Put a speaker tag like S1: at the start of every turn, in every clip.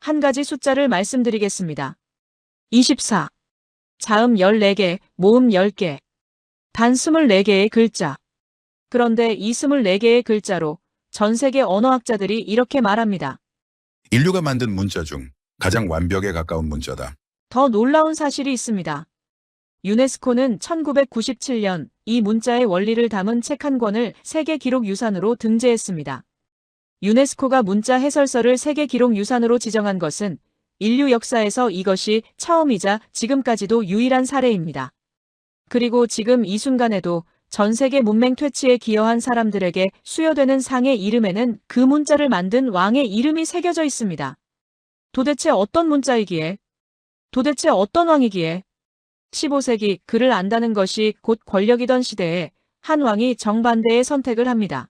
S1: 한 가지 숫자를 말씀드리겠습니다. 24. 자음 14개, 모음 10개. 단 24개의 글자. 그런데 이 24개의 글자로 전 세계 언어학자들이 이렇게 말합니다.
S2: 인류가 만든 문자 중 가장 완벽에 가까운 문자다.
S1: 더 놀라운 사실이 있습니다. 유네스코는 1997년 이 문자의 원리를 담은 책 한 권을 세계 기록 유산으로 등재했습니다. 유네스코가 문자 해설서를 세계 기록 유산으로 지정한 것은 인류 역사에서 이것이 처음이자 지금까지도 유일한 사례입니다. 그리고 지금 이 순간에도 전 세계 문맹 퇴치에 기여한 사람들에게 수여되는 상의 이름에는 그 문자를 만든 왕의 이름이 새겨져 있습니다. 도대체 어떤 문자이기에? 도대체 어떤 왕이기에? 15세기 글을 안다는 것이 곧 권력이던 시대에 한 왕이 정반대의 선택을 합니다.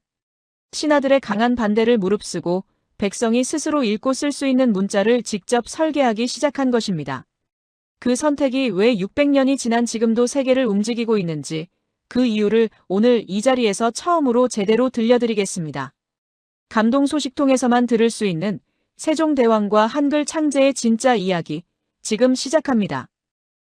S1: 신하들의 강한 반대를 무릅쓰고 백성이 스스로 읽고 쓸 수 있는 문자를 직접 설계하기 시작한 것입니다. 그 선택이 왜 600년이 지난 지금도 세계를 움직이고 있는지 그 이유를 오늘 이 자리에서 처음으로 제대로 들려드리겠습니다. 감동 소식통에서만 들을 수 있는 세종대왕과 한글 창제의 진짜 이야기, 지금 시작합니다.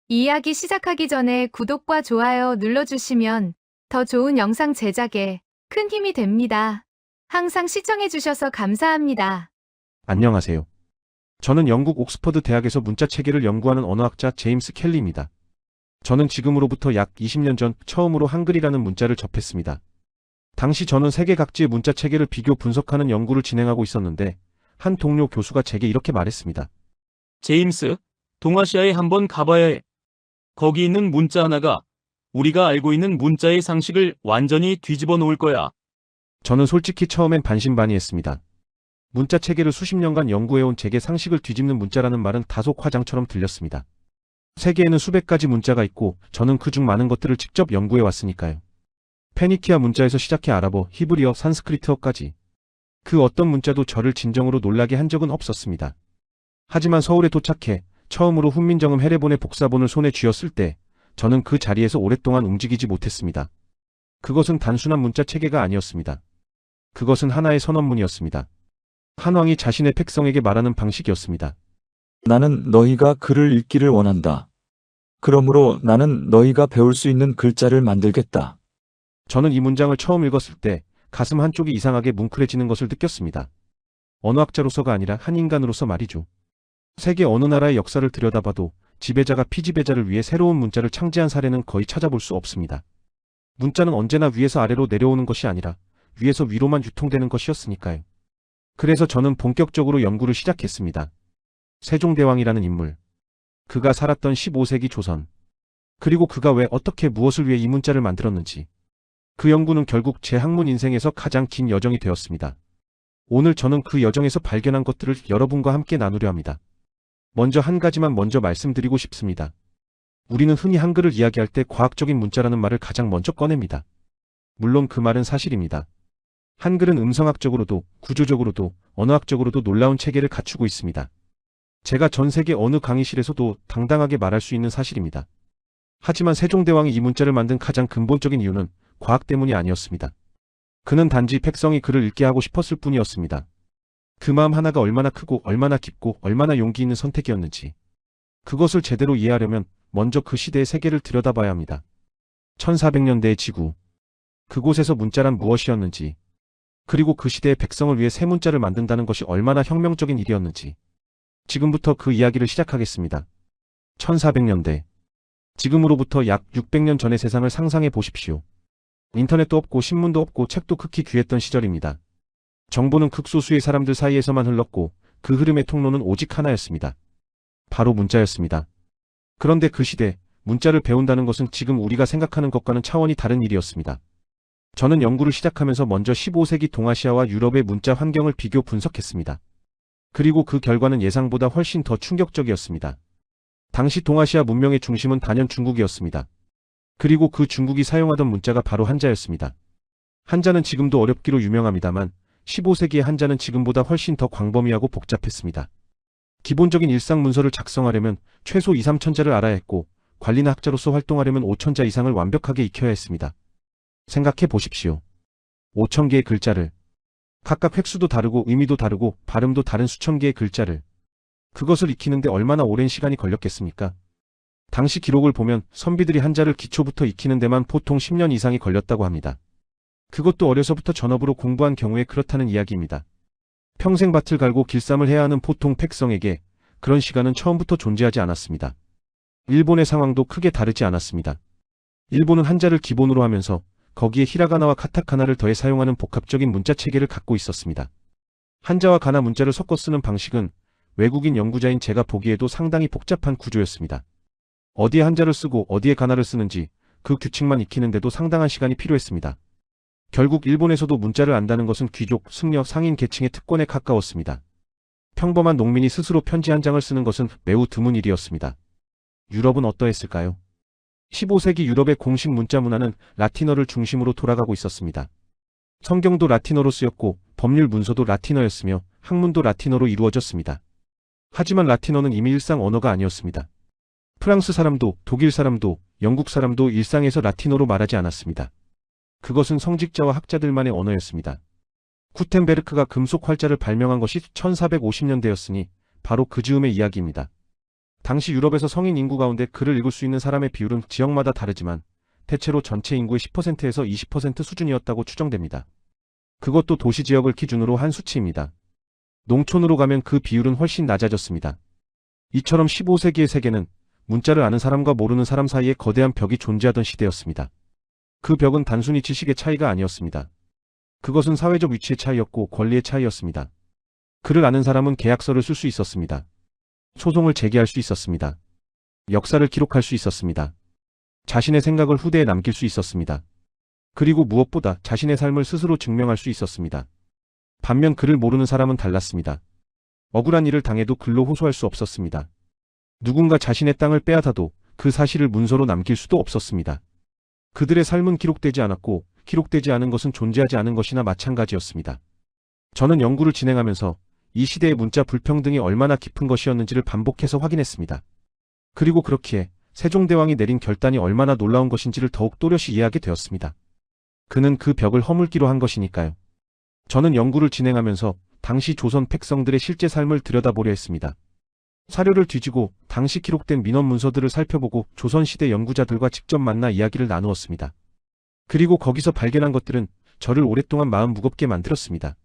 S3: 이야기 시작하기 전에 구독과 좋아요 눌러주시면 더 좋은 영상 제작에 큰 힘이 됩니다. 항상 시청해주셔서 감사합니다.
S4: 안녕하세요. 저는 영국 옥스퍼드 대학에서 문자 체계를 연구하는 언어학자 제임스 켈리입니다. 저는 지금으로부터 약 20년 전 처음으로 한글이라는 문자를 접했습니다. 당시 저는 세계 각지의 문자 체계를 비교 분석하는 연구를 진행하고 있었는데 한 동료 교수가 제게 이렇게 말했습니다.
S5: 제임스, 동아시아에 한번 가봐야 해. 거기 있는 문자 하나가 우리가 알고 있는 문자의 상식을 완전히 뒤집어 놓을 거야.
S4: 저는 솔직히 처음엔 반신반의했습니다. 문자 체계를 수십 년간 연구해온 제게 상식을 뒤집는 문자라는 말은 다소 과장처럼 들렸습니다. 세계에는 수백 가지 문자가 있고 저는 그중 많은 것들을 직접 연구해왔으니까요. 페니키아 문자에서 시작해 아랍어, 히브리어, 산스크리트어까지. 그 어떤 문자도 저를 진정으로 놀라게 한 적은 없었습니다. 하지만 서울에 도착해 처음으로 훈민정음 해례본의 복사본을 손에 쥐었을 때 저는 그 자리에서 오랫동안 움직이지 못했습니다. 그것은 단순한 문자 체계가 아니었습니다. 그것은 하나의 선언문이었습니다. 한 왕이 자신의 백성에게 말하는 방식이었습니다.
S6: 나는 너희가 글을 읽기를 원한다. 그러므로 나는 너희가 배울 수 있는 글자를 만들겠다.
S4: 저는 이 문장을 처음 읽었을 때 가슴 한쪽이 이상하게 뭉클해지는 것을 느꼈습니다. 언어학자로서가 아니라 한 인간으로서 말이죠. 세계 어느 나라의 역사를 들여다봐도 지배자가 피지배자를 위해 새로운 문자를 창제한 사례는 거의 찾아볼 수 없습니다. 문자는 언제나 위에서 아래로 내려오는 것이 아니라 위에서 위로만 유통되는 것이었으니까요. 그래서 저는 본격적으로 연구를 시작했습니다. 세종대왕이라는 인물. 그가 살았던 15세기 조선. 그리고 그가 왜 어떻게 무엇을 위해 이 문자를 만들었는지. 그 연구는 결국 제 학문 인생에서 가장 긴 여정이 되었습니다. 오늘 저는 그 여정에서 발견한 것들을 여러분과 함께 나누려 합니다. 먼저 한 가지만 먼저 말씀드리고 싶습니다. 우리는 흔히 한글을 이야기할 때 과학적인 문자라는 말을 가장 먼저 꺼냅니다. 물론 그 말은 사실입니다. 한글은 음성학적으로도 구조적으로도 언어학적으로도 놀라운 체계를 갖추고 있습니다. 제가 전 세계 어느 강의실에서도 당당하게 말할 수 있는 사실입니다. 하지만 세종대왕이 이 문자를 만든 가장 근본적인 이유는 과학 때문이 아니었습니다. 그는 단지 백성이 글을 읽게 하고 싶었을 뿐이었습니다. 그 마음 하나가 얼마나 크고 얼마나 깊고 얼마나 용기 있는 선택이었는지. 그것을 제대로 이해하려면 먼저 그 시대의 세계를 들여다봐야 합니다. 1400년대의 지구. 그곳에서 문자란 무엇이었는지. 그리고 그 시대의 백성을 위해 새 문자를 만든다는 것이 얼마나 혁명적인 일이었는지. 지금부터 그 이야기를 시작하겠습니다. 1400년대. 지금으로부터 약 600년 전의 세상을 상상해 보십시오. 인터넷도 없고 신문도 없고 책도 극히 귀했던 시절입니다. 정보는 극소수의 사람들 사이에서만 흘렀고 그 흐름의 통로는 오직 하나였습니다. 바로 문자였습니다. 그런데 그 시대, 문자를 배운다는 것은 지금 우리가 생각하는 것과는 차원이 다른 일이었습니다. 저는 연구를 시작하면서 먼저 15세기 동아시아와 유럽의 문자 환경을 비교 분석했습니다. 그리고 그 결과는 예상보다 훨씬 더 충격적이었습니다. 당시 동아시아 문명의 중심은 단연 중국이었습니다. 그리고 그 중국이 사용하던 문자가 바로 한자였습니다. 한자는 지금도 어렵기로 유명합니다만 15세기의 한자는 지금보다 훨씬 더 광범위하고 복잡했습니다. 기본적인 일상 문서를 작성하려면 최소 2, 3천자를 알아야 했고 관리나 학자로서 활동하려면 5천자 이상을 완벽하게 익혀야 했습니다. 생각해 보십시오. 5천 개의 글자를, 각각 획수도 다르고 의미도 다르고 발음도 다른 수천 개의 글자를 그것을 익히는데 얼마나 오랜 시간이 걸렸겠습니까? 당시 기록을 보면 선비들이 한자를 기초부터 익히는 데만 보통 10년 이상이 걸렸다고 합니다. 그것도 어려서부터 전업으로 공부한 경우에 그렇다는 이야기입니다. 평생 밭을 갈고 길쌈을 해야 하는 보통 백성에게 그런 시간은 처음부터 존재하지 않았습니다. 일본의 상황도 크게 다르지 않았습니다. 일본은 한자를 기본으로 하면서 거기에 히라가나와 카타카나를 더해 사용하는 복합적인 문자 체계를 갖고 있었습니다. 한자와 가나 문자를 섞어 쓰는 방식은 외국인 연구자인 제가 보기에도 상당히 복잡한 구조였습니다. 어디에 한자를 쓰고 어디에 가나를 쓰는지 그 규칙만 익히는데도 상당한 시간이 필요했습니다. 결국 일본에서도 문자를 안다는 것은 귀족, 승려, 상인 계층의 특권에 가까웠습니다. 평범한 농민이 스스로 편지 한 장을 쓰는 것은 매우 드문 일이었습니다. 유럽은 어떠했을까요? 15세기 유럽의 공식 문자 문화는 라틴어를 중심으로 돌아가고 있었습니다. 성경도 라틴어로 쓰였고 법률 문서도 라틴어였으며 학문도 라틴어로 이루어졌습니다. 하지만 라틴어는 이미 일상 언어가 아니었습니다. 프랑스 사람도 독일 사람도 영국 사람도 일상에서 라틴어로 말하지 않았습니다. 그것은 성직자와 학자들만의 언어였습니다. 구텐베르크가 금속 활자를 발명한 것이 1450년대였으니 바로 그 즈음의 이야기입니다. 당시 유럽에서 성인 인구 가운데 글을 읽을 수 있는 사람의 비율은 지역마다 다르지만 대체로 전체 인구의 10%에서 20% 수준이었다고 추정됩니다. 그것도 도시 지역을 기준으로 한 수치입니다. 농촌으로 가면 그 비율은 훨씬 낮아졌습니다. 이처럼 15세기의 세계는 문자를 아는 사람과 모르는 사람 사이에 거대한 벽이 존재하던 시대였습니다. 그 벽은 단순히 지식의 차이가 아니었습니다. 그것은 사회적 위치의 차이였고 권리의 차이였습니다. 글을 아는 사람은 계약서를 쓸 수 있었습니다. 소송을 제기할 수 있었습니다. 역사를 기록할 수 있었습니다. 자신의 생각을 후대에 남길 수 있었습니다. 그리고 무엇보다 자신의 삶을 스스로 증명할 수 있었습니다. 반면 글을 모르는 사람은 달랐습니다. 억울한 일을 당해도 글로 호소할 수 없었습니다. 누군가 자신의 땅을 빼앗아도 그 사실을 문서로 남길 수도 없었습니다. 그들의 삶은 기록되지 않았고 기록되지 않은 것은 존재하지 않은 것이나 마찬가지였습니다. 저는 연구를 진행하면서 이 시대의 문자 불평등이 얼마나 깊은 것이었는지를 반복해서 확인했습니다. 그리고 그렇기에 세종대왕이 내린 결단이 얼마나 놀라운 것인지를 더욱 또렷이 이해하게 되었습니다. 그는 그 벽을 허물기로 한 것이니까요. 저는 연구를 진행하면서 당시 조선 백성들의 실제 삶을 들여다보려 했습니다. 사료를 뒤지고 당시 기록된 민원 문서들을 살펴보고 조선시대 연구자들과 직접 만나 이야기를 나누었습니다. 그리고 거기서 발견한 것들은 저를 오랫동안 마음 무겁게 만들었습니다.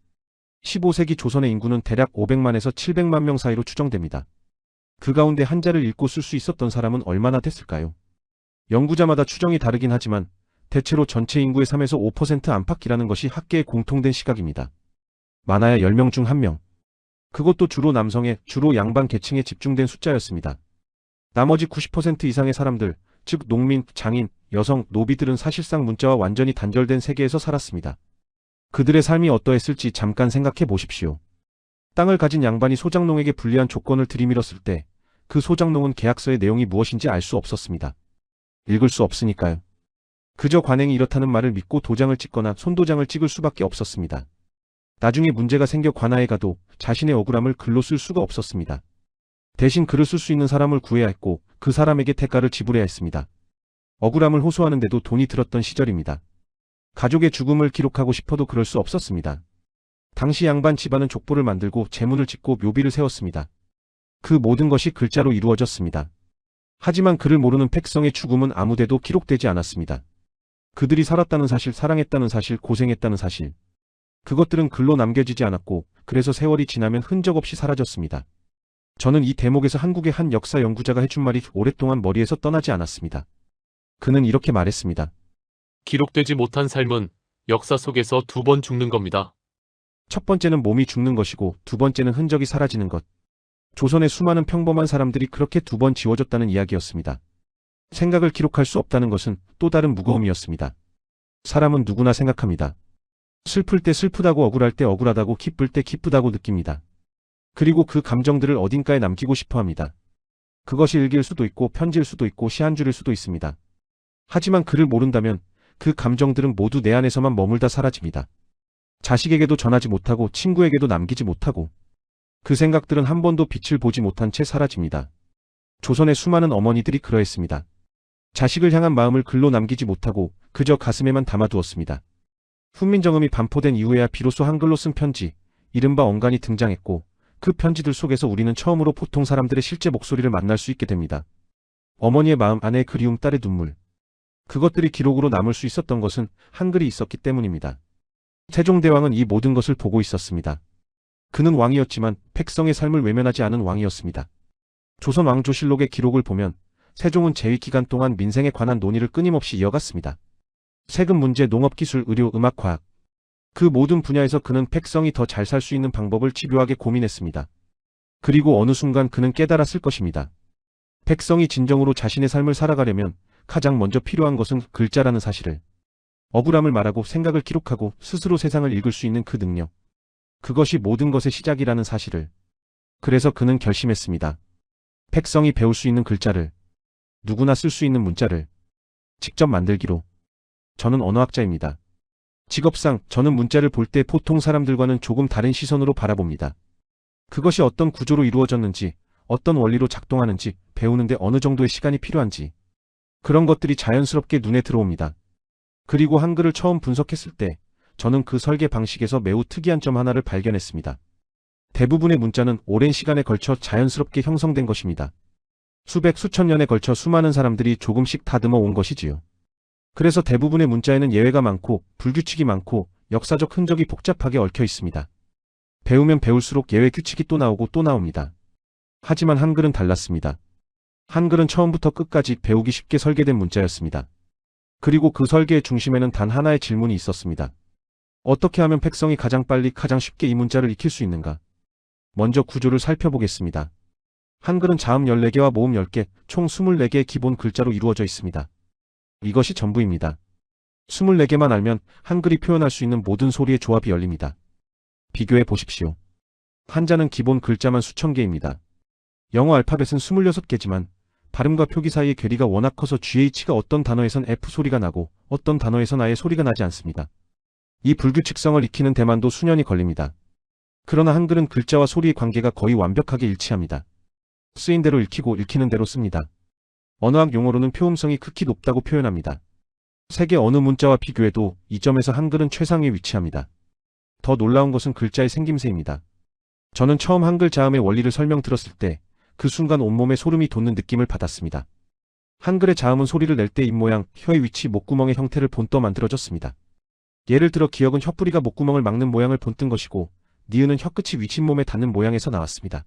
S4: 15세기 조선의 인구는 대략 500만에서 700만 명 사이로 추정됩니다. 그 가운데 한자를 읽고 쓸 수 있었던 사람은 얼마나 됐을까요? 연구자마다 추정이 다르긴 하지만 대체로 전체 인구의 3에서 5% 안팎이라는 것이 학계의 공통된 시각입니다. 많아야 10명 중 1명. 그것도 주로 남성의, 주로 양반 계층에 집중된 숫자였습니다. 나머지 90% 이상의 사람들, 즉 농민, 장인, 여성, 노비들은 사실상 문자와 완전히 단절된 세계에서 살았습니다. 그들의 삶이 어떠했을지 잠깐 생각해 보십시오. 땅을 가진 양반이 소장농에게 불리한 조건을 들이밀었을 때 그 소장농은 계약서의 내용이 무엇인지 알 수 없었습니다. 읽을 수 없으니까요. 그저 관행이 이렇다는 말을 믿고 도장을 찍거나 손도장을 찍을 수밖에 없었습니다. 나중에 문제가 생겨 관아에 가도 자신의 억울함을 글로 쓸 수가 없었습니다. 대신 글을 쓸 수 있는 사람을 구해야 했고 그 사람에게 대가를 지불해야 했습니다. 억울함을 호소하는데도 돈이 들었던 시절입니다. 가족의 죽음을 기록하고 싶어도 그럴 수 없었습니다. 당시 양반 집안은 족보를 만들고 제문을 짓고 묘비를 세웠습니다. 그 모든 것이 글자로 이루어졌습니다. 하지만 글을 모르는 백성의 죽음은 아무데도 기록되지 않았습니다. 그들이 살았다는 사실, 사랑했다는 사실, 고생했다는 사실. 그것들은 글로 남겨지지 않았고 그래서 세월이 지나면 흔적 없이 사라졌습니다. 저는 이 대목에서 한국의 한 역사 연구자가 해준 말이 오랫동안 머리에서 떠나지 않았습니다. 그는 이렇게 말했습니다.
S7: 기록되지 못한 삶은 역사 속에서 2번 죽는 겁니다.
S4: 첫 번째는 몸이 죽는 것이고 두 번째는 흔적이 사라지는 것. 조선의 수많은 평범한 사람들이 그렇게 2번 지워졌다는 이야기였습니다. 생각을 기록할 수 없다는 것은 또 다른 무거움이었습니다. 사람은 누구나 생각합니다. 슬플 때 슬프다고, 억울할 때 억울하다고, 기쁠 때 기쁘다고 느낍니다. 그리고 그 감정들을 어딘가에 남기고 싶어 합니다. 그것이 일기일 수도 있고 편지일 수도 있고 시 한 줄일 수도 있습니다. 하지만 글을 모른다면 그 감정들은 모두 내 안에서만 머물다 사라집니다. 자식에게도 전하지 못하고 친구에게도 남기지 못하고 그 생각들은 한 번도 빛을 보지 못한 채 사라집니다. 조선의 수많은 어머니들이 그러했습니다. 자식을 향한 마음을 글로 남기지 못하고 그저 가슴에만 담아두었습니다. 훈민정음이 반포된 이후에야 비로소 한글로 쓴 편지, 이른바 언간이 등장했고 그 편지들 속에서 우리는 처음으로 보통 사람들의 실제 목소리를 만날 수 있게 됩니다. 어머니의 마음, 아내의 그리움, 딸의 눈물. 그것들이 기록으로 남을 수 있었던 것은 한글이 있었기 때문입니다. 세종대왕은 이 모든 것을 보고 있었습니다. 그는 왕이었지만 백성의 삶을 외면하지 않은 왕이었습니다. 조선 왕조실록의 기록을 보면 세종은 재위 기간 동안 민생에 관한 논의를 끊임없이 이어갔습니다. 세금 문제, 농업기술, 의료, 음악, 과학. 그 모든 분야에서 그는 백성이 더 잘 살 수 있는 방법을 집요하게 고민했습니다. 그리고 어느 순간 그는 깨달았을 것입니다. 백성이 진정으로 자신의 삶을 살아가려면 가장 먼저 필요한 것은 글자라는 사실을. 억울함을 말하고 생각을 기록하고 스스로 세상을 읽을 수 있는 그 능력. 그것이 모든 것의 시작이라는 사실을. 그래서 그는 결심했습니다. 백성이 배울 수 있는 글자를, 누구나 쓸 수 있는 문자를 직접 만들기로. 저는 언어학자입니다. 직업상 저는 문자를 볼 때 보통 사람들과는 조금 다른 시선으로 바라봅니다. 그것이 어떤 구조로 이루어졌는지, 어떤 원리로 작동하는지, 배우는데 어느 정도의 시간이 필요한지, 그런 것들이 자연스럽게 눈에 들어옵니다. 그리고 한글을 처음 분석했을 때 저는 그 설계 방식에서 매우 특이한 점 하나를 발견했습니다. 대부분의 문자는 오랜 시간에 걸쳐 자연스럽게 형성된 것입니다. 수백, 수천 년에 걸쳐 수많은 사람들이 조금씩 다듬어 온 것이지요. 그래서 대부분의 문자에는 예외가 많고 불규칙이 많고 역사적 흔적이 복잡하게 얽혀 있습니다. 배우면 배울수록 예외 규칙이 또 나오고 또 나옵니다. 하지만 한글은 달랐습니다. 한글은 처음부터 끝까지 배우기 쉽게 설계된 문자였습니다. 그리고 그 설계의 중심에는 단 하나의 질문이 있었습니다. 어떻게 하면 백성이 가장 빨리 가장 쉽게 이 문자를 익힐 수 있는가? 먼저 구조를 살펴보겠습니다. 한글은 자음 14개와 모음 10개, 총 24개의 기본 글자로 이루어져 있습니다. 이것이 전부입니다. 24개만 알면 한글이 표현할 수 있는 모든 소리의 조합이 열립니다. 비교해 보십시오. 한자는 기본 글자만 수천 개입니다. 영어 알파벳은 26개지만 발음과 표기 사이의 괴리가 워낙 커서 GH가 어떤 단어에선 F 소리가 나고 어떤 단어에선 아예 소리가 나지 않습니다. 이 불규칙성을 익히는 데만도 수년이 걸립니다. 그러나 한글은 글자와 소리의 관계가 거의 완벽하게 일치합니다. 쓰인 대로 읽히고 읽히는 대로 씁니다. 언어학 용어로는 표음성이 극히 높다고 표현합니다. 세계 어느 문자와 비교해도 이 점에서 한글은 최상위에 위치합니다. 더 놀라운 것은 글자의 생김새입니다. 저는 처음 한글 자음의 원리를 설명드렸을 때 그 순간 온몸에 소름이 돋는 느낌을 받았습니다. 한글의 자음은 소리를 낼 때 입모양, 혀의 위치, 목구멍의 형태를 본떠 만들어졌습니다. 예를 들어 기역은 혀뿌리가 목구멍을 막는 모양을 본뜬 것이고 니은은 혀끝이 윗잇몸에 닿는 모양에서 나왔습니다.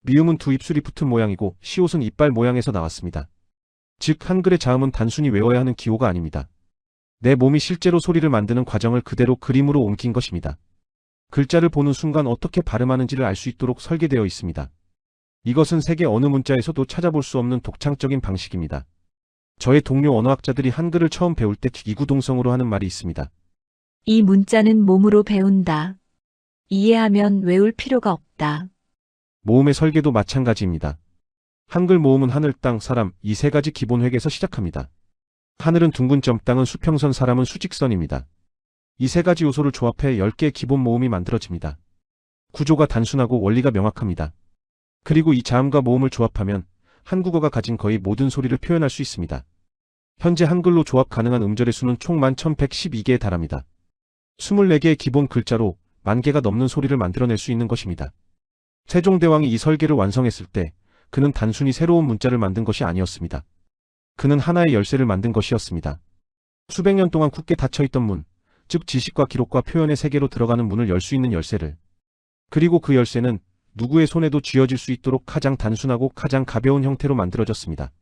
S4: 미음은 두 입술이 붙은 모양이고 시옷은 이빨 모양에서 나왔습니다. 즉 한글의 자음은 단순히 외워야 하는 기호가 아닙니다. 내 몸이 실제로 소리를 만드는 과정을 그대로 그림으로 옮긴 것입니다. 글자를 보는 순간 어떻게 발음하는지를 알 수 있도록 설계되어 있습니다. 이것은 세계 어느 문자에서도 찾아볼 수 없는 독창적인 방식입니다. 저의 동료 언어학자들이 한글을 처음 배울 때 이구동성으로 하는 말이 있습니다.
S8: 이 문자는 몸으로 배운다. 이해하면 외울 필요가 없다.
S4: 모음의 설계도 마찬가지입니다. 한글 모음은 하늘, 땅, 사람 이 세 가지 기본 획에서 시작합니다. 하늘은 둥근 점, 땅은 수평선, 사람은 수직선입니다. 이 세 가지 요소를 조합해 10개의 기본 모음이 만들어집니다. 구조가 단순하고 원리가 명확합니다. 그리고 이 자음과 모음을 조합하면 한국어가 가진 거의 모든 소리를 표현할 수 있습니다. 현재 한글로 조합 가능한 음절의 수는 총 11,112개에 달합니다. 24개의 기본 글자로 10,000개가 넘는 소리를 만들어낼 수 있는 것입니다. 세종대왕이 이 설계를 완성했을 때 그는 단순히 새로운 문자를 만든 것이 아니었습니다. 그는 하나의 열쇠를 만든 것이었습니다. 수백 년 동안 굳게 닫혀있던 문, 즉 지식과 기록과 표현의 세계로 들어가는 문을 열 수 있는 열쇠를. 그리고 그 열쇠는 누구의 손에도 쥐어질 수 있도록 가장 단순하고 가장 가벼운 형태로 만들어졌습니다.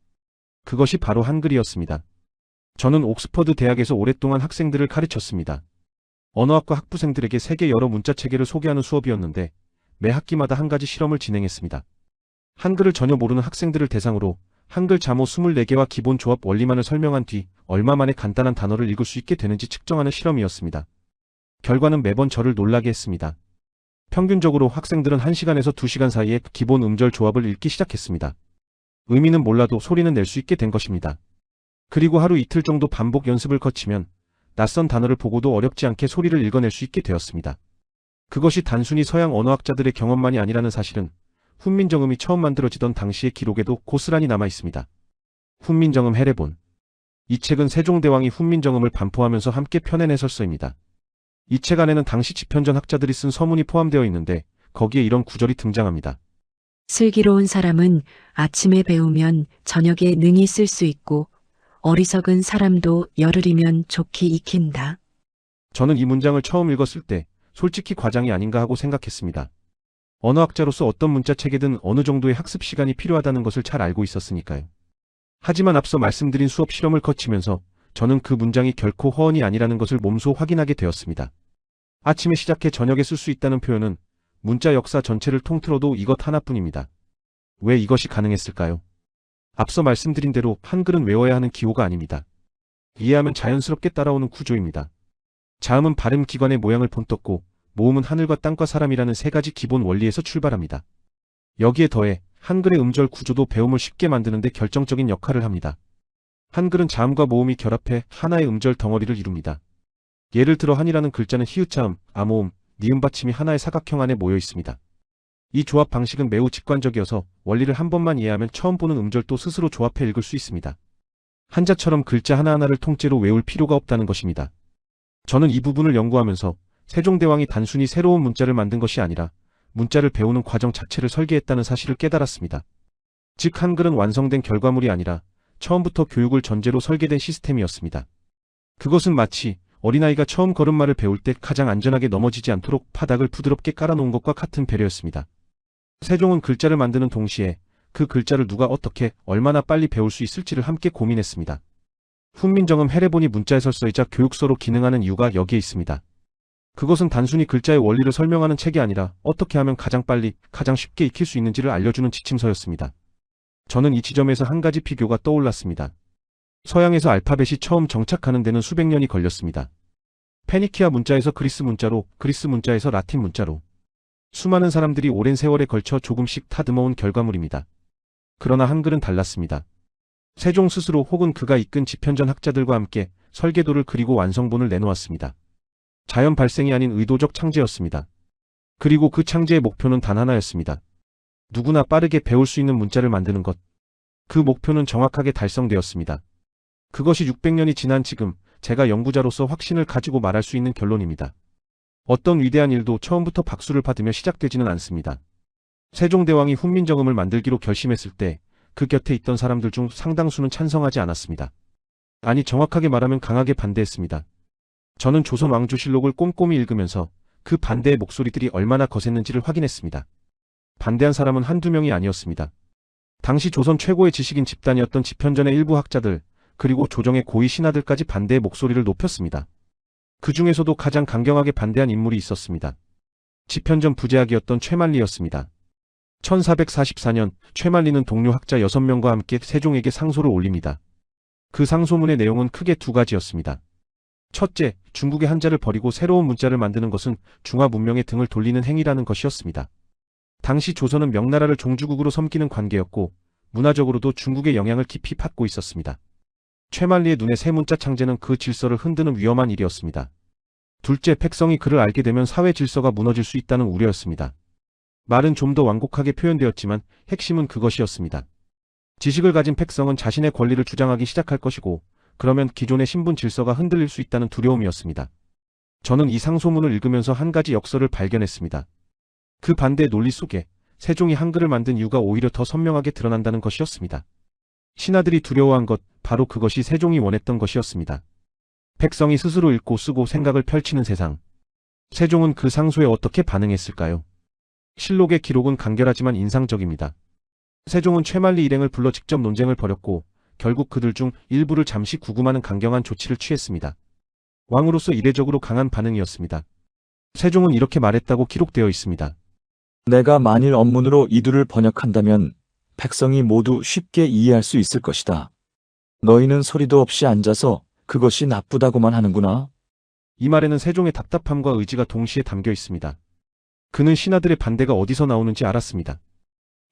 S4: 그것이 바로 한글이었습니다. 저는 옥스퍼드 대학에서 오랫동안 학생들을 가르쳤습니다. 언어학과 학부생들에게 세계 여러 문자 체계를 소개하는 수업이었는데 매 학기마다 한 가지 실험을 진행했습니다. 한글을 전혀 모르는 학생들을 대상으로 한글 자모 24개와 기본 조합 원리만을 설명한 뒤 얼마 만에 간단한 단어를 읽을 수 있게 되는지 측정하는 실험이었습니다. 결과는 매번 저를 놀라게 했습니다. 평균적으로 학생들은 1시간에서 2시간 사이에 기본 음절 조합을 읽기 시작했습니다. 의미는 몰라도 소리는 낼 수 있게 된 것입니다. 그리고 하루 이틀 정도 반복 연습을 거치면 낯선 단어를 보고도 어렵지 않게 소리를 읽어낼 수 있게 되었습니다. 그것이 단순히 서양 언어학자들의 경험만이 아니라는 사실은 훈민정음이 처음 만들어지던 당시의 기록에도 고스란히 남아 있습니다. 훈민정음 해례본. 이 책은 세종대왕이 훈민정음을 반포하면서 함께 펴낸 해설서입니다. 이 책 안에는 당시 집현전 학자들이 쓴 서문이 포함되어 있는데 거기에 이런 구절이 등장합니다.
S8: 슬기로운 사람은 아침에 배우면 저녁에 능히 쓸 수 있고 어리석은 사람도 열흘이면 좋게 익힌다.
S4: 저는 이 문장을 처음 읽었을 때 솔직히 과장이 아닌가 하고 생각했습니다. 언어학자로서 어떤 문자책에든 어느 정도의 학습 시간이 필요하다는 것을 잘 알고 있었으니까요. 하지만 앞서 말씀드린 수업 실험을 거치면서 저는 그 문장이 결코 허언이 아니라는 것을 몸소 확인하게 되었습니다. 아침에 시작해 저녁에 쓸 수 있다는 표현은 문자 역사 전체를 통틀어도 이것 하나뿐입니다. 왜 이것이 가능했을까요? 앞서 말씀드린 대로 한글은 외워야 하는 기호가 아닙니다. 이해하면 자연스럽게 따라오는 구조입니다. 자음은 발음 기관의 모양을 본떴고 모음은 하늘과 땅과 사람이라는 세 가지 기본 원리에서 출발합니다. 여기에 더해 한글의 음절 구조도 배움을 쉽게 만드는 데 결정적인 역할을 합니다. 한글은 자음과 모음이 결합해 하나의 음절 덩어리를 이룹니다. 예를 들어 한이라는 글자는 히읗자음, 아모음, 니은 받침이 하나의 사각형 안에 모여 있습니다. 이 조합 방식은 매우 직관적이어서 원리를 한 번만 이해하면 처음 보는 음절도 스스로 조합해 읽을 수 있습니다. 한자처럼 글자 하나하나를 통째로 외울 필요가 없다는 것입니다. 저는 이 부분을 연구하면서 세종대왕이 단순히 새로운 문자를 만든 것이 아니라 문자를 배우는 과정 자체를 설계했다는 사실을 깨달았습니다. 즉 한글은 완성된 결과물이 아니라 처음부터 교육을 전제로 설계된 시스템이었습니다. 그것은 마치 어린아이가 처음 걸음마를 배울 때 가장 안전하게 넘어지지 않도록 바닥을 부드럽게 깔아놓은 것과 같은 배려였습니다. 세종은 글자를 만드는 동시에 그 글자를 누가 어떻게 얼마나 빨리 배울 수 있을지를 함께 고민했습니다. 훈민정음 해례본이 문자해설서이자 교육서로 기능하는 이유가 여기에 있습니다. 그것은 단순히 글자의 원리를 설명하는 책이 아니라 어떻게 하면 가장 빨리, 가장 쉽게 익힐 수 있는지를 알려주는 지침서였습니다. 저는 이 지점에서 한 가지 비교가 떠올랐습니다. 서양에서 알파벳이 처음 정착하는 데는 수백 년이 걸렸습니다. 페니키아 문자에서 그리스 문자로, 그리스 문자에서 라틴 문자로. 수많은 사람들이 오랜 세월에 걸쳐 조금씩 다듬어온 결과물입니다. 그러나 한글은 달랐습니다. 세종 스스로 혹은 그가 이끈 집현전 학자들과 함께 설계도를 그리고 완성본을 내놓았습니다. 자연 발생이 아닌 의도적 창제였습니다. 그리고 그 창제의 목표는 단 하나였습니다. 누구나 빠르게 배울 수 있는 문자를 만드는 것. 그 목표는 정확하게 달성되었습니다. 그것이 600년이 지난 지금 제가 연구자로서 확신을 가지고 말할 수 있는 결론입니다. 어떤 위대한 일도 처음부터 박수를 받으며 시작되지는 않습니다. 세종대왕이 훈민정음을 만들기로 결심했을 때 그 곁에 있던 사람들 중 상당수는 찬성하지 않았습니다. 아니 정확하게 말하면 강하게 반대했습니다. 저는 조선 왕조실록을 꼼꼼히 읽으면서 그 반대의 목소리들이 얼마나 거셌는지를 확인했습니다. 반대한 사람은 한두 명이 아니었습니다. 당시 조선 최고의 지식인 집단이었던 집현전의 일부 학자들, 그리고 조정의 고위 신하들까지 반대의 목소리를 높였습니다. 그 중에서도 가장 강경하게 반대한 인물이 있었습니다. 집현전 부제학이었던 최만리였습니다. 1444년 최만리는 동료 학자 6명과 함께 세종에게 상소를 올립니다. 그 상소문의 내용은 크게 두 가지였습니다. 첫째, 중국의 한자를 버리고 새로운 문자를 만드는 것은 중화 문명의 등을 돌리는 행위라는 것이었습니다. 당시 조선은 명나라를 종주국으로 섬기는 관계였고 문화적으로도 중국의 영향을 깊이 받고 있었습니다. 최만리의 눈에 새 문자 창제는 그 질서를 흔드는 위험한 일이었습니다. 둘째, 백성이 그를 알게 되면 사회 질서가 무너질 수 있다는 우려였습니다. 말은 좀 더 완곡하게 표현되었지만 핵심은 그것이었습니다. 지식을 가진 백성은 자신의 권리를 주장하기 시작할 것이고 그러면 기존의 신분 질서가 흔들릴 수 있다는 두려움이었습니다. 저는 이 상소문을 읽으면서 한 가지 역설을 발견했습니다. 그 반대의 논리 속에 세종이 한글을 만든 이유가 오히려 더 선명하게 드러난다는 것이었습니다. 신하들이 두려워한 것, 바로 그것이 세종이 원했던 것이었습니다. 백성이 스스로 읽고 쓰고 생각을 펼치는 세상. 세종은 그 상소에 어떻게 반응했을까요? 실록의 기록은 간결하지만 인상적입니다. 세종은 최만리 일행을 불러 직접 논쟁을 벌였고 결국 그들 중 일부를 잠시 구금하는 강경한 조치를 취했습니다. 왕으로서 이례적으로 강한 반응이었습니다. 세종은 이렇게 말했다고 기록되어 있습니다.
S6: 내가 만일 언문으로 이두를 번역한다면 백성이 모두 쉽게 이해할 수 있을 것이다. 너희는 소리도 없이 앉아서 그것이 나쁘다고만 하는구나.
S4: 이 말에는 세종의 답답함과 의지가 동시에 담겨 있습니다. 그는 신하들의 반대가 어디서 나오는지 알았습니다.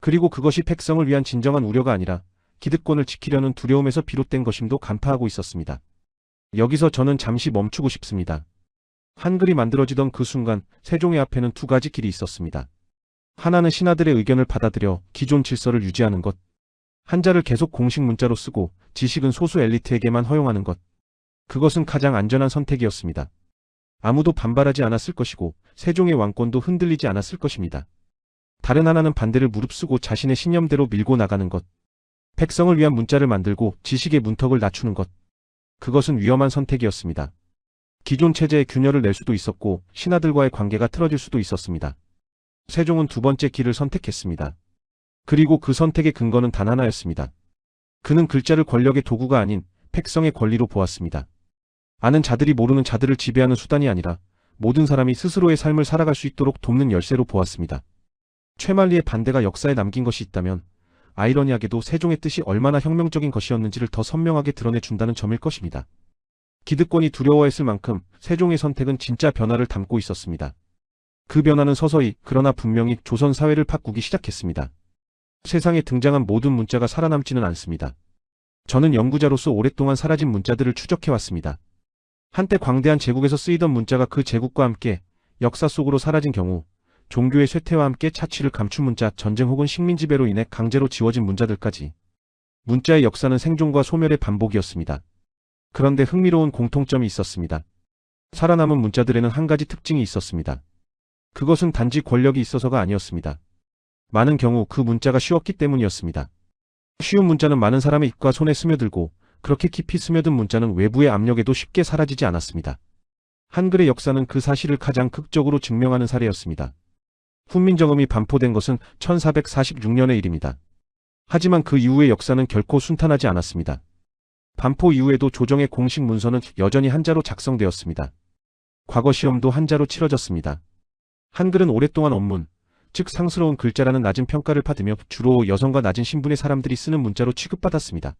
S4: 그리고 그것이 백성을 위한 진정한 우려가 아니라 기득권을 지키려는 두려움에서 비롯된 것임도 간파하고 있었습니다. 여기서 저는 잠시 멈추고 싶습니다. 한글이 만들어지던 그 순간 세종의 앞에는 두 가지 길이 있었습니다. 하나는 신하들의 의견을 받아들여 기존 질서를 유지하는 것. 한자를 계속 공식 문자로 쓰고 지식은 소수 엘리트에게만 허용하는 것. 그것은 가장 안전한 선택이었습니다. 아무도 반발하지 않았을 것이고 세종의 왕권도 흔들리지 않았을 것입니다. 다른 하나는 반대를 무릅쓰고 자신의 신념대로 밀고 나가는 것. 백성을 위한 문자를 만들고 지식의 문턱을 낮추는 것. 그것은 위험한 선택이었습니다. 기존 체제에 균열을 낼 수도 있었고 신하들과의 관계가 틀어질 수도 있었습니다. 세종은 두 번째 길을 선택했습니다. 그리고 그 선택의 근거는 단 하나였습니다. 그는 글자를 권력의 도구가 아닌 백성의 권리로 보았습니다. 아는 자들이 모르는 자들을 지배하는 수단이 아니라 모든 사람이 스스로의 삶을 살아갈 수 있도록 돕는 열쇠로 보았습니다. 최만리의 반대가 역사에 남긴 것이 있다면 아이러니하게도 세종의 뜻이 얼마나 혁명적인 것이었는지를 더 선명하게 드러내준다는 점일 것입니다. 기득권이 두려워했을 만큼 세종의 선택은 진짜 변화를 담고 있었습니다. 그 변화는 서서히 그러나 분명히 조선 사회를 바꾸기 시작했습니다. 세상에 등장한 모든 문자가 살아남지는 않습니다. 저는 연구자로서 오랫동안 사라진 문자들을 추적해왔습니다. 한때 광대한 제국에서 쓰이던 문자가 그 제국과 함께 역사 속으로 사라진 경우, 종교의 쇠퇴와 함께 차취를 감춘 문자, 전쟁 혹은 식민지배로 인해 강제로 지워진 문자들까지. 문자의 역사는 생존과 소멸의 반복이었습니다. 그런데 흥미로운 공통점이 있었습니다. 살아남은 문자들에는 한 가지 특징이 있었습니다. 그것은 단지 권력이 있어서가 아니었습니다. 많은 경우 그 문자가 쉬웠기 때문이었습니다. 쉬운 문자는 많은 사람의 입과 손에 스며들고 그렇게 깊이 스며든 문자는 외부의 압력에도 쉽게 사라지지 않았습니다. 한글의 역사는 그 사실을 가장 극적으로 증명하는 사례였습니다. 훈민정음이 반포된 것은 1446년의 일입니다. 하지만 그 이후의 역사는 결코 순탄하지 않았습니다. 반포 이후에도 조정의 공식 문서는 여전히 한자로 작성되었습니다. 과거 시험도 한자로 치러졌습니다. 한글은 오랫동안 언문, 즉 상스러운 글자라는 낮은 평가를 받으며 주로 여성과 낮은 신분의 사람들이 쓰는 문자로 취급받았습니다.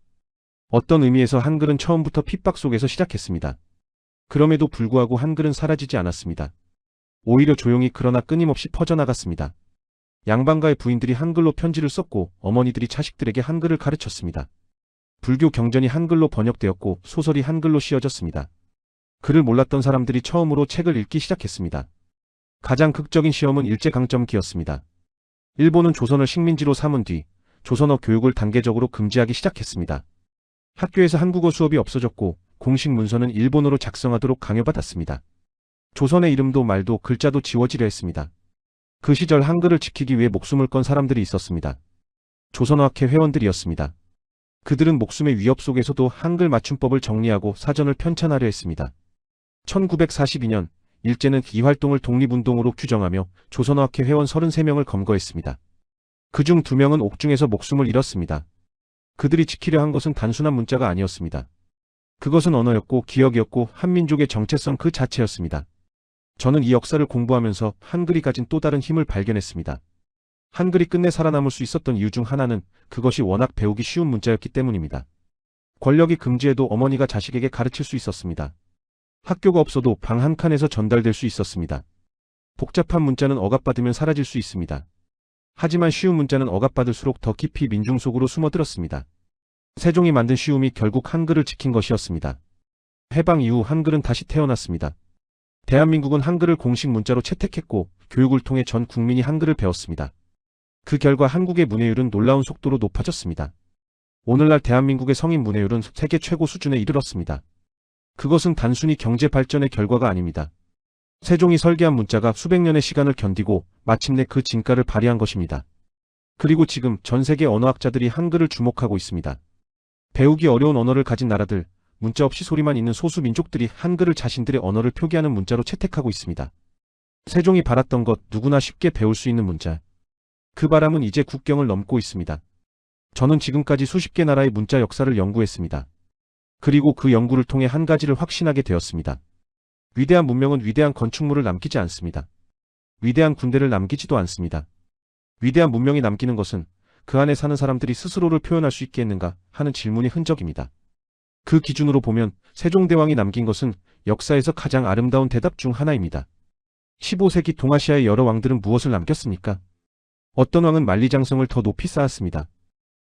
S4: 어떤 의미에서 한글은 처음부터 핍박 속에서 시작했습니다. 그럼에도 불구하고 한글은 사라지지 않았습니다. 오히려 조용히 그러나 끊임없이 퍼져나갔습니다. 양반가의 부인들이 한글로 편지를 썼고 어머니들이 자식들에게 한글을 가르쳤습니다. 불교 경전이 한글로 번역되었고 소설이 한글로 씌어졌습니다. 글을 몰랐던 사람들이 처음으로 책을 읽기 시작했습니다. 가장 극적인 시험은 일제강점기였습니다. 일본은 조선을 식민지로 삼은 뒤 조선어 교육을 단계적으로 금지하기 시작했습니다. 학교에서 한국어 수업이 없어졌고 공식 문서는 일본어로 작성하도록 강요받았습니다. 조선의 이름도 말도 글자도 지워지려 했습니다. 그 시절 한글을 지키기 위해 목숨을 건 사람들이 있었습니다. 조선어학회 회원들이었습니다. 그들은 목숨의 위협 속에서도 한글 맞춤법을 정리하고 사전을 편찬하려 했습니다. 1942년 일제는 이 활동을 독립운동으로 규정하며 조선어학회 회원 33명을 검거했습니다. 그중 2명은 옥중에서 목숨을 잃었습니다. 그들이 지키려 한 것은 단순한 문자가 아니었습니다. 그것은 언어였고 기억이었고 한민족의 정체성 그 자체였습니다. 저는 이 역사를 공부하면서 한글이 가진 또 다른 힘을 발견했습니다. 한글이 끝내 살아남을 수 있었던 이유 중 하나는 그것이 워낙 배우기 쉬운 문자였기 때문입니다. 권력이 금지해도 어머니가 자식에게 가르칠 수 있었습니다. 학교가 없어도 방 한 칸에서 전달될 수 있었습니다. 복잡한 문자는 억압받으면 사라질 수 있습니다. 하지만 쉬운 문자는 억압받을수록 더 깊이 민중 속으로 숨어들었습니다. 세종이 만든 쉬움이 결국 한글을 지킨 것이었습니다. 해방 이후 한글은 다시 태어났습니다. 대한민국은 한글을 공식 문자로 채택했고 교육을 통해 전 국민이 한글을 배웠습니다. 그 결과 한국의 문해율은 놀라운 속도로 높아졌습니다. 오늘날 대한민국의 성인 문해율은 세계 최고 수준에 이르렀습니다. 그것은 단순히 경제 발전의 결과가 아닙니다. 세종이 설계한 문자가 수백 년의 시간을 견디고 마침내 그 진가를 발휘한 것입니다. 그리고 지금 전 세계 언어학자들이 한글을 주목하고 있습니다. 배우기 어려운 언어를 가진 나라들, 문자 없이 소리만 있는 소수 민족들이 한글을 자신들의 언어를 표기하는 문자로 채택하고 있습니다. 세종이 바랐던 것, 누구나 쉽게 배울 수 있는 문자. 그 바람은 이제 국경을 넘고 있습니다. 저는 지금까지 수십 개 나라의 문자 역사를 연구했습니다. 그리고 그 연구를 통해 한 가지를 확신하게 되었습니다. 위대한 문명은 위대한 건축물을 남기지 않습니다. 위대한 군대를 남기지도 않습니다. 위대한 문명이 남기는 것은 그 안에 사는 사람들이 스스로를 표현할 수 있게 했는가 하는 질문의 흔적입니다. 그 기준으로 보면 세종대왕이 남긴 것은 역사에서 가장 아름다운 대답 중 하나입니다. 15세기 동아시아의 여러 왕들은 무엇을 남겼습니까? 어떤 왕은 만리장성을 더 높이 쌓았습니다.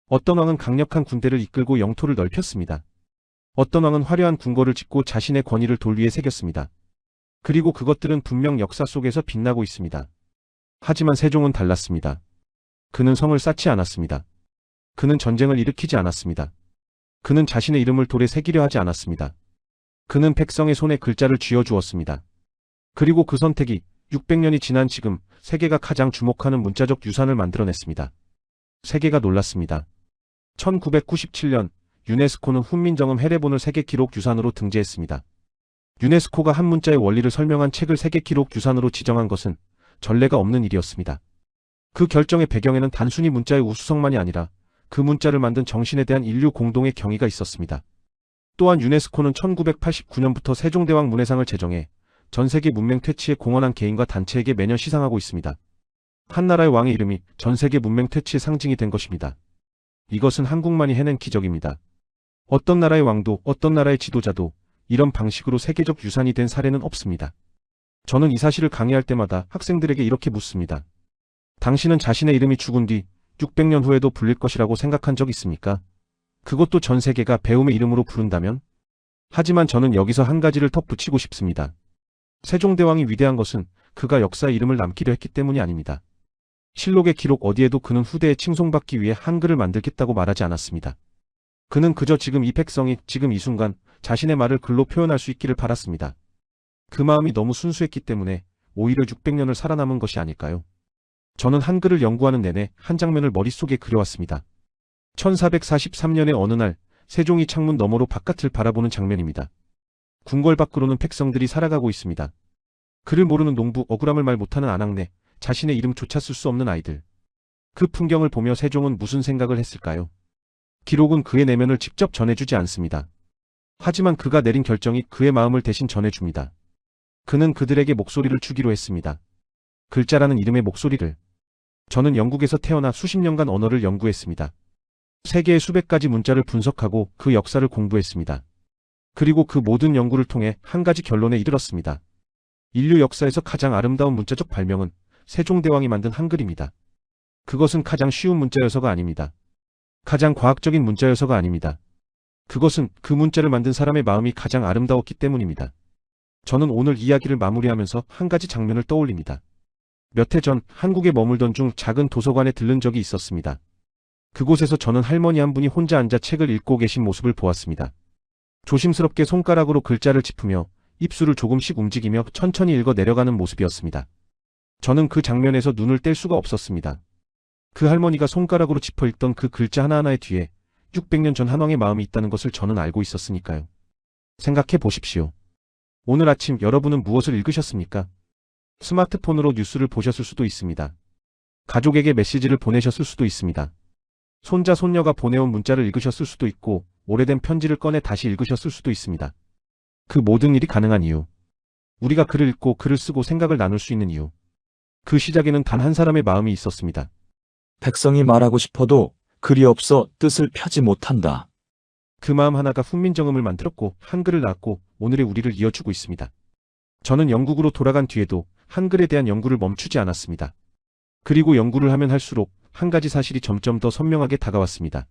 S4: 어떤 왕은 강력한 군대를 이끌고 영토를 넓혔습니다. 어떤 왕은 화려한 궁궐을 짓고 자신의 권위를 돌 위에 새겼습니다. 그리고 그것들은 분명 역사 속에서 빛나고 있습니다. 하지만 세종은 달랐습니다. 그는 성을 쌓지 않았습니다. 그는 전쟁을 일으키지 않았습니다. 그는 자신의 이름을 돌에 새기려 하지 않았습니다. 그는 백성의 손에 글자를 쥐어주었습니다. 그리고 그 선택이 600년이 지난 지금 세계가 가장 주목하는 문자적 유산을 만들어냈습니다. 세계가 놀랐습니다. 1997년 유네스코는 훈민정음 헤레본을 세계 기록 유산으로 등재했습니다. 유네스코가 한 문자의 원리를 설명한 책을 세계 기록 유산으로 지정한 것은 전례가 없는 일이었습니다. 그 결정의 배경에는 단순히 문자의 우수성만이 아니라 그 문자를 만든 정신에 대한 인류 공동의 경의가 있었습니다. 또한 유네스코는 1989년부터 세종대왕 문해상을 제정해 전 세계 문명 퇴치에 공헌한 개인과 단체에게 매년 시상하고 있습니다. 한 나라의 왕의 이름이 전 세계 문명 퇴치의 상징이 된 것입니다. 이것은 한국만이 해낸 기적입니다. 어떤 나라의 왕도 어떤 나라의 지도자도 이런 방식으로 세계적 유산이 된 사례는 없습니다. 저는 이 사실을 강의할 때마다 학생들에게 이렇게 묻습니다. 당신은 자신의 이름이 죽은 뒤 600년 후에도 불릴 것이라고 생각한 적 있습니까? 그것도 전 세계가 배움의 이름으로 부른다면? 하지만 저는 여기서 한 가지를 덧붙이고 싶습니다. 세종대왕이 위대한 것은 그가 역사의 이름을 남기려 했기 때문이 아닙니다. 실록의 기록 어디에도 그는 후대에 칭송받기 위해 한글을 만들겠다고 말하지 않았습니다. 그는 그저 지금 이 백성이 지금 이 순간 자신의 말을 글로 표현할 수 있기를 바랐습니다. 그 마음이 너무 순수했기 때문에 오히려 600년을 살아남은 것이 아닐까요? 저는 한글을 연구하는 내내 한 장면을 머릿속에 그려왔습니다. 1443년의 어느 날 세종이 창문 너머로 바깥을 바라보는 장면입니다. 궁궐 밖으로는 백성들이 살아가고 있습니다. 글을 모르는 농부, 억울함을 말 못하는 아낙네, 자신의 이름조차 쓸 수 없는 아이들. 그 풍경을 보며 세종은 무슨 생각을 했을까요? 기록은 그의 내면을 직접 전해주지 않습니다. 하지만 그가 내린 결정이 그의 마음을 대신 전해줍니다. 그는 그들에게 목소리를 주기로 했습니다. 글자라는 이름의 목소리를. 저는 영국에서 태어나 수십 년간 언어를 연구했습니다. 세계의 수백 가지 문자를 분석하고 그 역사를 공부했습니다. 그리고 그 모든 연구를 통해 한 가지 결론에 이르렀습니다. 인류 역사에서 가장 아름다운 문자적 발명은 세종대왕이 만든 한글입니다. 그것은 가장 쉬운 문자여서가 아닙니다. 가장 과학적인 문자여서가 아닙니다. 그것은 그 문자를 만든 사람의 마음이 가장 아름다웠기 때문입니다. 저는 오늘 이야기를 마무리하면서 한 가지 장면을 떠올립니다. 몇 해 전 한국에 머물던 중 작은 도서관에 들른 적이 있었습니다. 그곳에서 저는 할머니 한 분이 혼자 앉아 책을 읽고 계신 모습을 보았습니다. 조심스럽게 손가락으로 글자를 짚으며 입술을 조금씩 움직이며 천천히 읽어 내려가는 모습이었습니다. 저는 그 장면에서 눈을 뗄 수가 없었습니다. 그 할머니가 손가락으로 짚어 읽던 그 글자 하나하나의 뒤에 600년 전 한왕의 마음이 있다는 것을 저는 알고 있었으니까요. 생각해 보십시오. 오늘 아침 여러분은 무엇을 읽으셨습니까? 스마트폰으로 뉴스를 보셨을 수도 있습니다. 가족에게 메시지를 보내셨을 수도 있습니다. 손자, 손녀가 보내온 문자를 읽으셨을 수도 있고 오래된 편지를 꺼내 다시 읽으셨을 수도 있습니다. 그 모든 일이 가능한 이유. 우리가 글을 읽고 글을 쓰고 생각을 나눌 수 있는 이유. 그 시작에는 단 한 사람의 마음이 있었습니다.
S6: 백성이 말하고 싶어도 글이 없어 뜻을 펴지 못한다.
S4: 그 마음 하나가 훈민정음을 만들었고 한글을 낳았고 오늘의 우리를 이어주고 있습니다. 저는 영국으로 돌아간 뒤에도 한글에 대한 연구를 멈추지 않았습니다. 그리고 연구를 하면 할수록 한 가지 사실이 점점 더 선명하게 다가왔습니다.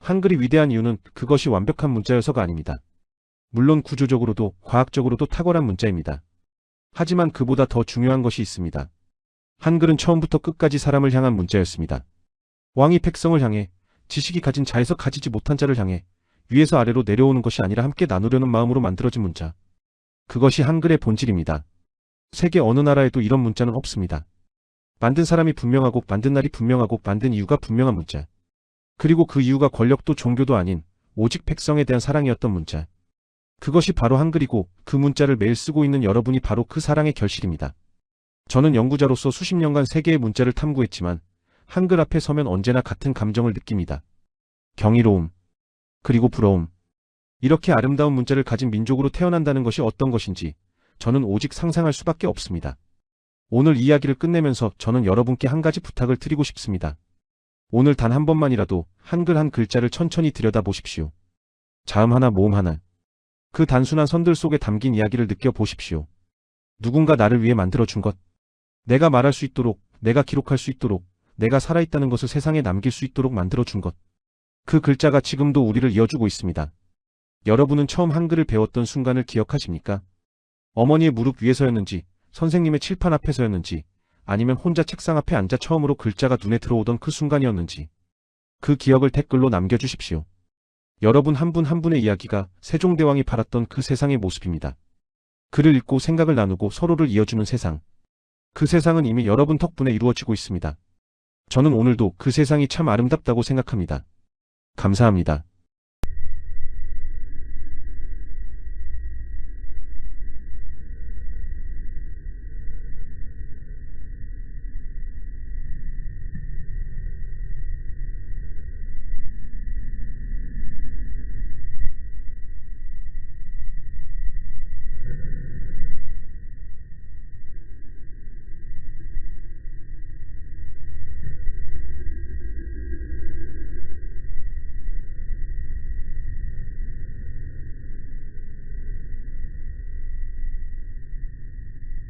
S4: 한글이 위대한 이유는 그것이 완벽한 문자여서가 아닙니다. 물론 구조적으로도 과학적으로도 탁월한 문자입니다. 하지만 그보다 더 중요한 것이 있습니다. 한글은 처음부터 끝까지 사람을 향한 문자였습니다. 왕이 백성을 향해, 지식이 가진 자에서 가지지 못한 자를 향해 위에서 아래로 내려오는 것이 아니라 함께 나누려는 마음으로 만들어진 문자. 그것이 한글의 본질입니다. 세계 어느 나라에도 이런 문자는 없습니다. 만든 사람이 분명하고 만든 날이 분명하고 만든 이유가 분명한 문자. 그리고 그 이유가 권력도 종교도 아닌 오직 백성에 대한 사랑이었던 문자. 그것이 바로 한글이고 그 문자를 매일 쓰고 있는 여러분이 바로 그 사랑의 결실입니다. 저는 연구자로서 수십 년간 세계의 문자를 탐구했지만 한글 앞에 서면 언제나 같은 감정을 느낍니다. 경이로움. 그리고 부러움. 이렇게 아름다운 문자를 가진 민족으로 태어난다는 것이 어떤 것인지 저는 오직 상상할 수밖에 없습니다. 오늘 이야기를 끝내면서 저는 여러분께 한 가지 부탁을 드리고 싶습니다. 오늘 단 한 번만이라도 한글 한 글자를 천천히 들여다보십시오. 자음 하나, 모음 하나. 그 단순한 선들 속에 담긴 이야기를 느껴보십시오. 누군가 나를 위해 만들어준 것. 내가 말할 수 있도록, 내가 기록할 수 있도록, 내가 살아있다는 것을 세상에 남길 수 있도록 만들어준 것. 그 글자가 지금도 우리를 이어주고 있습니다. 여러분은 처음 한글을 배웠던 순간을 기억하십니까? 어머니의 무릎 위에서였는지, 선생님의 칠판 앞에서였는지, 아니면 혼자 책상 앞에 앉아 처음으로 글자가 눈에 들어오던 그 순간이었는지. 그 기억을 댓글로 남겨주십시오. 여러분 한 분 한 분의 이야기가 세종대왕이 바랐던 그 세상의 모습입니다. 글을 읽고 생각을 나누고 서로를 이어주는 세상. 그 세상은 이미 여러분 덕분에 이루어지고 있습니다. 저는 오늘도 그 세상이 참 아름답다고 생각합니다. 감사합니다.